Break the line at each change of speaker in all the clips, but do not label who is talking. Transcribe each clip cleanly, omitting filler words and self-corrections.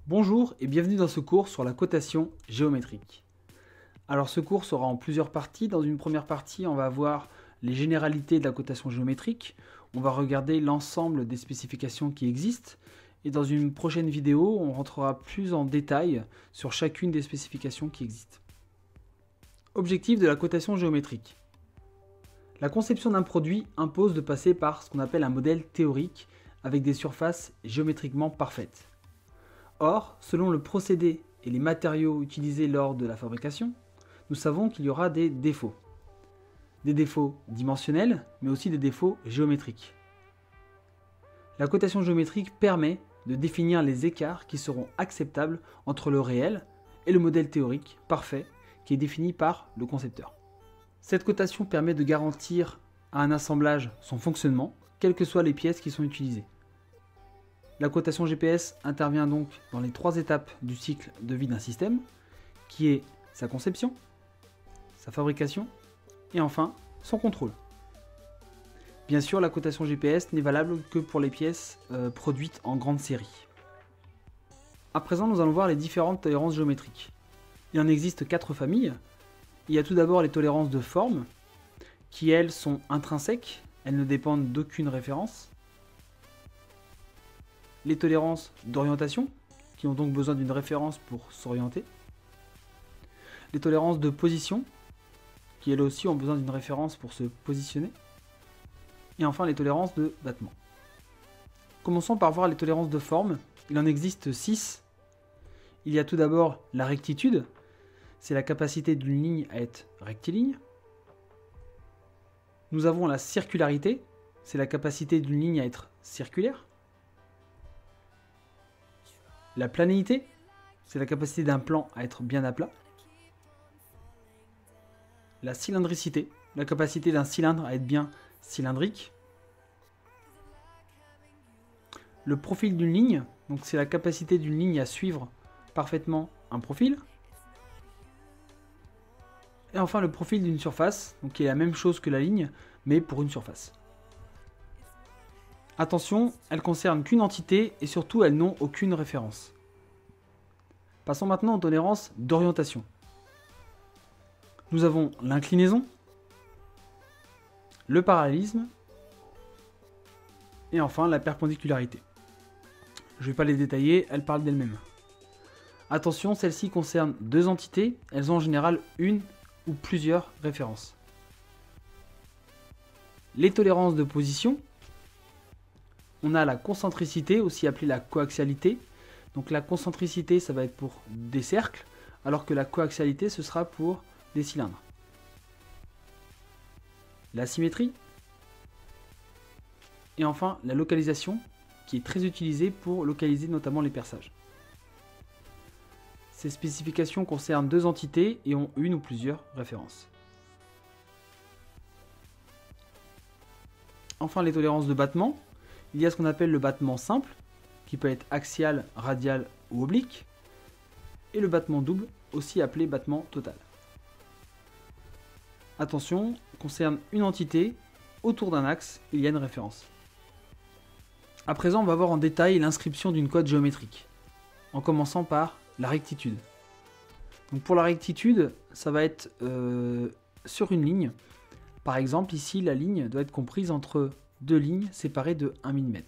Bonjour et bienvenue dans ce cours sur la cotation géométrique. Alors ce cours sera en plusieurs parties. Dans une première partie, on va voir les généralités de la cotation géométrique. On va regarder l'ensemble des spécifications qui existent. Et dans une prochaine vidéo, on rentrera plus en détail sur chacune des spécifications qui existent. Objectif de la cotation géométrique. La conception d'un produit impose de passer par ce qu'on appelle un modèle théorique avec des surfaces géométriquement parfaites. Or, selon le procédé et les matériaux utilisés lors de la fabrication, nous savons qu'il y aura des défauts. Des défauts dimensionnels, mais aussi des défauts géométriques. La cotation géométrique permet de définir les écarts qui seront acceptables entre le réel et le modèle théorique parfait qui est défini par le concepteur. Cette cotation permet de garantir à un assemblage son fonctionnement, quelles que soient les pièces qui sont utilisées. La cotation GPS intervient donc dans les 3 étapes du cycle de vie d'un système, qui est sa conception, sa fabrication et enfin son contrôle. Bien sûr, la cotation GPS n'est valable que pour les pièces produites en grande série. À présent, nous allons voir les différentes tolérances géométriques. Il en existe 4 familles. Il y a tout d'abord les tolérances de forme, qui elles sont intrinsèques, elles ne dépendent d'aucune référence. Les tolérances d'orientation, qui ont donc besoin d'une référence pour s'orienter. Les tolérances de position, qui elles aussi ont besoin d'une référence pour se positionner. Et enfin les tolérances de battement. Commençons par voir les tolérances de forme. Il en existe 6. Il y a tout d'abord la rectitude, c'est la capacité d'une ligne à être rectiligne. Nous avons la circularité, c'est la capacité d'une ligne à être circulaire. La planéité, c'est la capacité d'un plan à être bien à plat. La cylindricité, la capacité d'un cylindre à être bien cylindrique. Le profil d'une ligne, donc c'est la capacité d'une ligne à suivre parfaitement un profil. Et enfin le profil d'une surface, donc qui est la même chose que la ligne, mais pour une surface. Attention, elles concernent qu'une entité et surtout elles n'ont aucune référence. Passons maintenant aux tolérances d'orientation. Nous avons l'inclinaison, le parallélisme et enfin la perpendicularité. Je ne vais pas les détailler, elles parlent d'elles-mêmes. Attention, celles-ci concernent 2 entités, elles ont en général une ou plusieurs références. Les tolérances de position, on a la concentricité, aussi appelée la coaxialité. Donc la concentricité, ça va être pour des cercles, alors que la coaxialité, ce sera pour des cylindres. La symétrie. Et enfin, la localisation, qui est très utilisée pour localiser notamment les perçages. Ces spécifications concernent 2 entités et ont une ou plusieurs références. Enfin, les tolérances de battement. Il y a ce qu'on appelle le battement simple, qui peut être axial, radial ou oblique, et le battement double, aussi appelé battement total. Attention, concerne une entité, autour d'un axe, il y a une référence. À présent, on va voir en détail l'inscription d'une cote géométrique, en commençant par la rectitude. Donc pour la rectitude, ça va être sur une ligne. Par exemple, ici, la ligne doit être comprise entre 2 lignes séparées de 1 mm.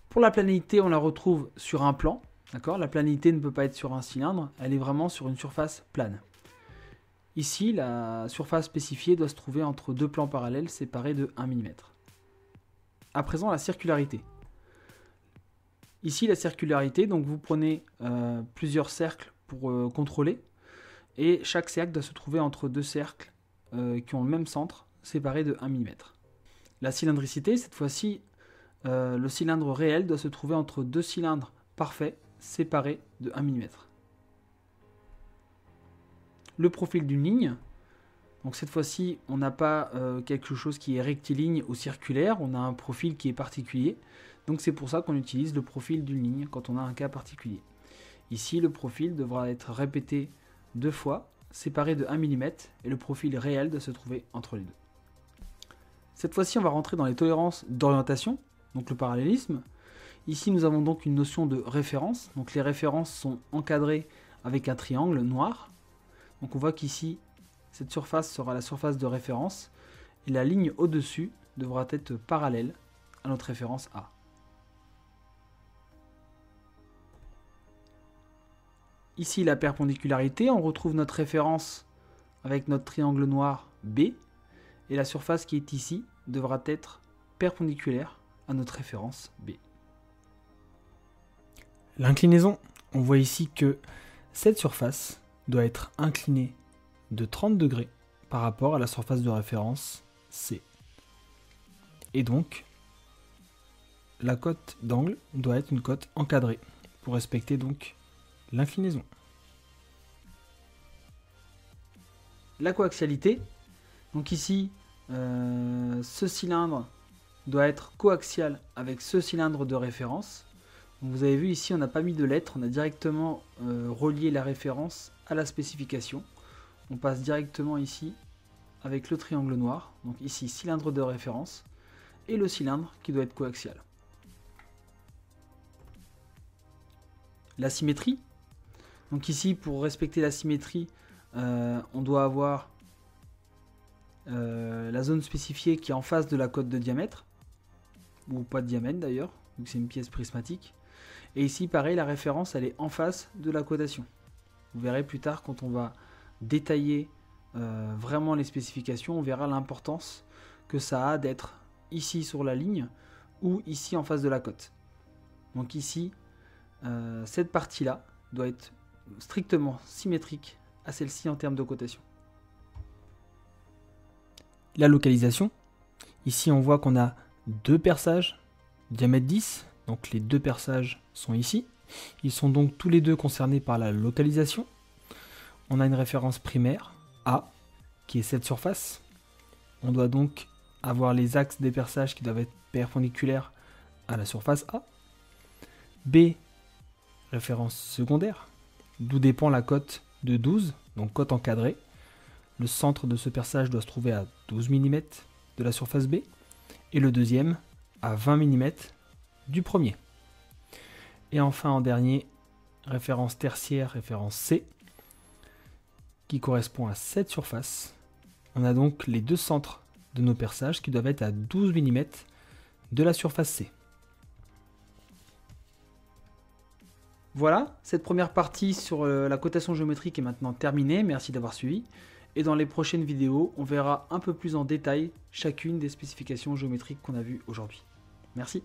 Pour la planéité, on la retrouve sur un plan. D'accord ? La planéité ne peut pas être sur un cylindre, elle est vraiment sur une surface plane. Ici, la surface spécifiée doit se trouver entre 2 plans parallèles séparés de 1 mm. À présent, la circularité. Ici, la circularité, donc vous prenez plusieurs cercles pour contrôler, et chaque cercle doit se trouver entre 2 cercles qui ont le même centre, séparés de 1 mm. La cylindricité, cette fois-ci, le cylindre réel doit se trouver entre 2 cylindres parfaits, séparés de 1 mm. Le profil d'une ligne, donc cette fois-ci, on n'a pas quelque chose qui est rectiligne ou circulaire, on a un profil qui est particulier. Donc c'est pour ça qu'on utilise le profil d'une ligne quand on a un cas particulier. Ici, le profil devra être répété 2 fois, séparé de 1 mm, et le profil réel doit se trouver entre les deux. Cette fois-ci, on va rentrer dans les tolérances d'orientation, donc le parallélisme. Ici, nous avons donc une notion de référence. Donc les références sont encadrées avec un triangle noir. Donc on voit qu'ici, cette surface sera la surface de référence. Et la ligne au-dessus devra être parallèle à notre référence A. Ici, la perpendicularité, on retrouve notre référence avec notre triangle noir B. Et la surface qui est ici devra être perpendiculaire à notre référence B.
L'inclinaison, on voit ici que cette surface doit être inclinée de 30 degrés par rapport à la surface de référence C. Et donc, la cote d'angle doit être une cote encadrée pour respecter donc l'inclinaison.
La coaxialité, donc ici, ce cylindre doit être coaxial avec ce cylindre de référence. Donc vous avez vu ici, on n'a pas mis de lettres, on a directement relié la référence à la spécification. On passe directement ici avec le triangle noir, donc ici cylindre de référence, et le cylindre qui doit être coaxial. La symétrie, donc ici pour respecter la symétrie, on doit avoir la zone spécifiée qui est en face de la cote de diamètre, ou pas de diamètre d'ailleurs, donc c'est une pièce prismatique. Et ici pareil, la référence elle est en face de la cotation. Vous verrez plus tard quand on va détailler vraiment les spécifications, on verra l'importance que ça a d'être ici sur la ligne ou ici en face de la cote. Donc ici, cette partie-là doit être strictement symétrique à celle-ci en termes de cotation.
La localisation, ici on voit qu'on a deux perçages, diamètre 10, donc les deux perçages sont ici. Ils sont donc tous les deux concernés par la localisation. On a une référence primaire, A, qui est cette surface. On doit donc avoir les axes des perçages qui doivent être perpendiculaires à la surface A. B, référence secondaire, d'où dépend la cote de 12, donc cote encadrée. Le centre de ce perçage doit se trouver à 12 mm de la surface B, et le deuxième à 20 mm du premier. Et enfin en dernier, référence tertiaire, référence C, qui correspond à cette surface. On a donc les deux centres de nos perçages qui doivent être à 12 mm de la surface C.
Voilà, cette première partie sur la cotation géométrique est maintenant terminée, merci d'avoir suivi. Et dans les prochaines vidéos, on verra un peu plus en détail chacune des spécifications géométriques qu'on a vues aujourd'hui. Merci.